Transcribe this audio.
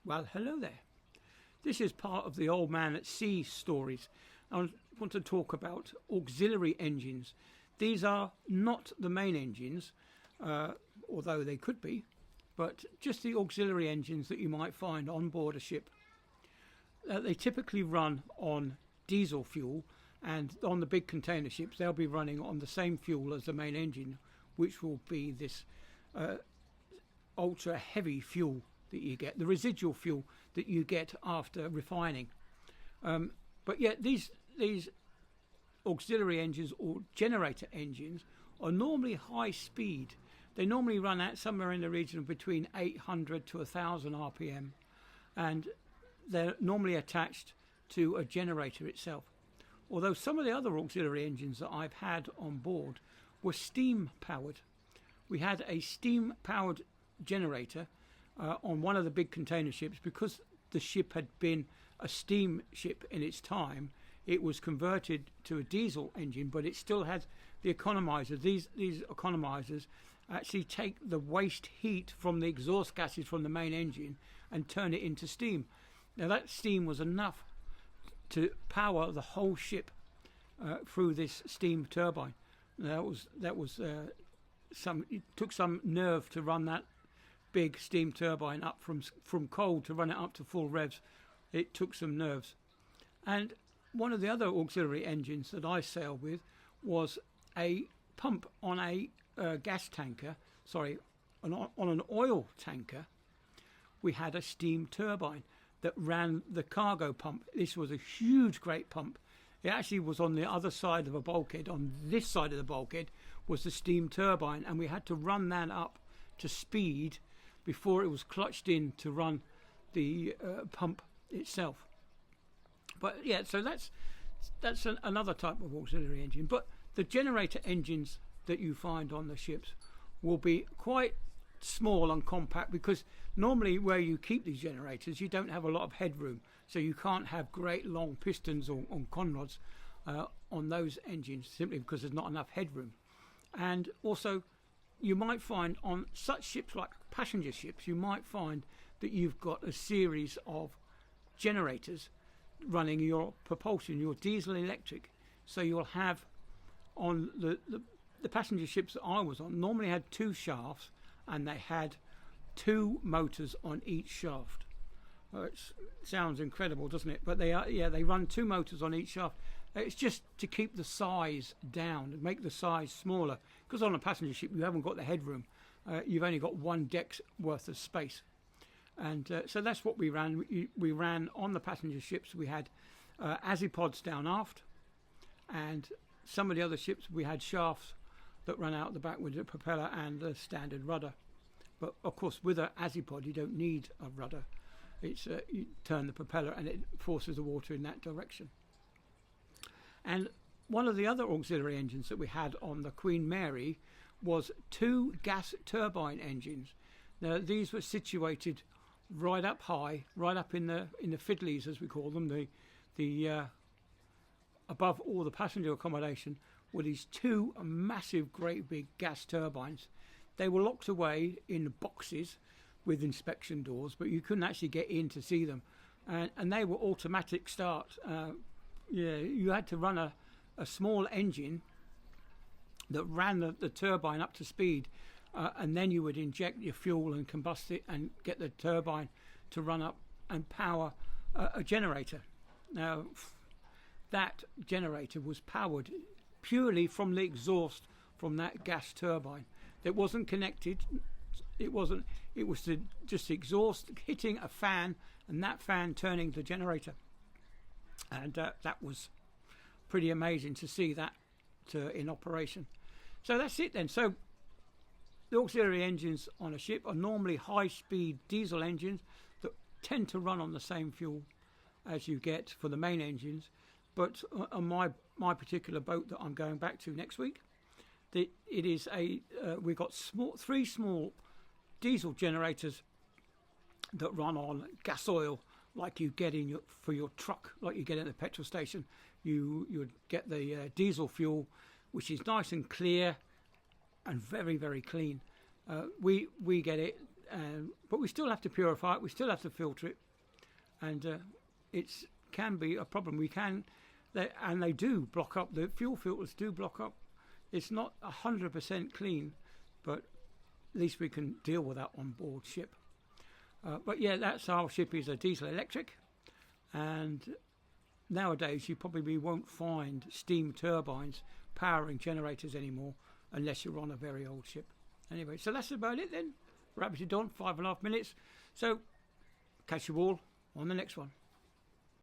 Well, hello there. This is part of the Old Man at Sea stories. I want to talk about auxiliary engines. These are not the main engines, although they could be, but just the auxiliary engines that you might find on board a ship. They typically run on diesel fuel, and on the big container ships they'll be running on the same fuel as the main engine, which will be this ultra heavy fuel that you get, the residual fuel that you get after refining. But yet these auxiliary engines or generator engines are normally high speed. They normally run at somewhere in the region of between 800 to 1000 RPM, and they're normally attached to a generator itself. Although some of the other auxiliary engines that I've had on board were steam powered. We had a steam powered generator on one of the big container ships. Because the ship had been a steam ship in its time, it was converted to a diesel engine, but it still had the economizer. These economizers actually take the waste heat from the exhaust gases from the main engine and turn it into steam. Now that steam was enough to power the whole ship through this steam turbine. It took some nerve to run that big steam turbine up from cold to run it up to full revs. It took some nerves. And one of the other auxiliary engines that I sailed with was a pump on a gas tanker, on an oil tanker. We had a steam turbine that ran the cargo pump. This was a huge, great pump. It actually was on the other side of a bulkhead. On this side of the bulkhead was the steam turbine, and we had to run that up to speed before it was clutched in to run the pump itself. But yeah, so that's another type of auxiliary engine. But the generator engines that you find on the ships will be quite small and compact, because normally where you keep these generators you don't have a lot of headroom, so you can't have great long pistons or on conrods on those engines, simply because there's not enough headroom. And also you might find on such ships like passenger ships, you might find that you've got a series of generators running your propulsion, your diesel electric. So you'll have on the passenger ships that I was on normally had two shafts, and they had two motors on each shaft. It sounds incredible, doesn't it? But they run two motors on each shaft. It's just to keep the size down and make the size smaller, because on a passenger ship you haven't got the headroom. You've only got one deck's worth of space. And so that's what we ran. We ran on the passenger ships. We had azipods down aft, and some of the other ships we had shafts that run out the back with the propeller and the standard rudder. But of course with an azipod you don't need a rudder. It's you turn the propeller and it forces the water in that direction. And one of the other auxiliary engines that we had on the Queen Mary was two gas turbine engines. Now these were situated right up high, right up in the fiddlies, as we call them, the above all the passenger accommodation, were these two massive, great big gas turbines. They were locked away in boxes with inspection doors, but you couldn't actually get in to see them. And they were automatic start. You had to run a small engine that ran the turbine up to speed, and then you would inject your fuel and combust it and get the turbine to run up and power a generator. Now, that generator was powered purely from the exhaust from that gas turbine. It wasn't connected. It was just exhaust hitting a fan, and that fan turning the generator. And that was pretty amazing to see that in operation. So that's it then. So the auxiliary engines on a ship are normally high-speed diesel engines that tend to run on the same fuel as you get for the main engines. But on my particular boat that I'm going back to next week, we've got three small diesel generators that run on gas oil, like you get for your truck, like you get at the petrol station. You would get the diesel fuel, which is nice and clear and very, very clean. We get it but we still have to purify it. We still have to filter it, and it can be a problem. They do block up. The fuel filters do block up. It's not 100% clean, but at least we can deal with that on board ship. But yeah, that's our ship is a diesel electric, and nowadays you probably won't find steam turbines powering generators anymore unless you're on a very old ship. Anyway, so that's about it then. Wrap it on 5.5 minutes. So catch you all on the next one.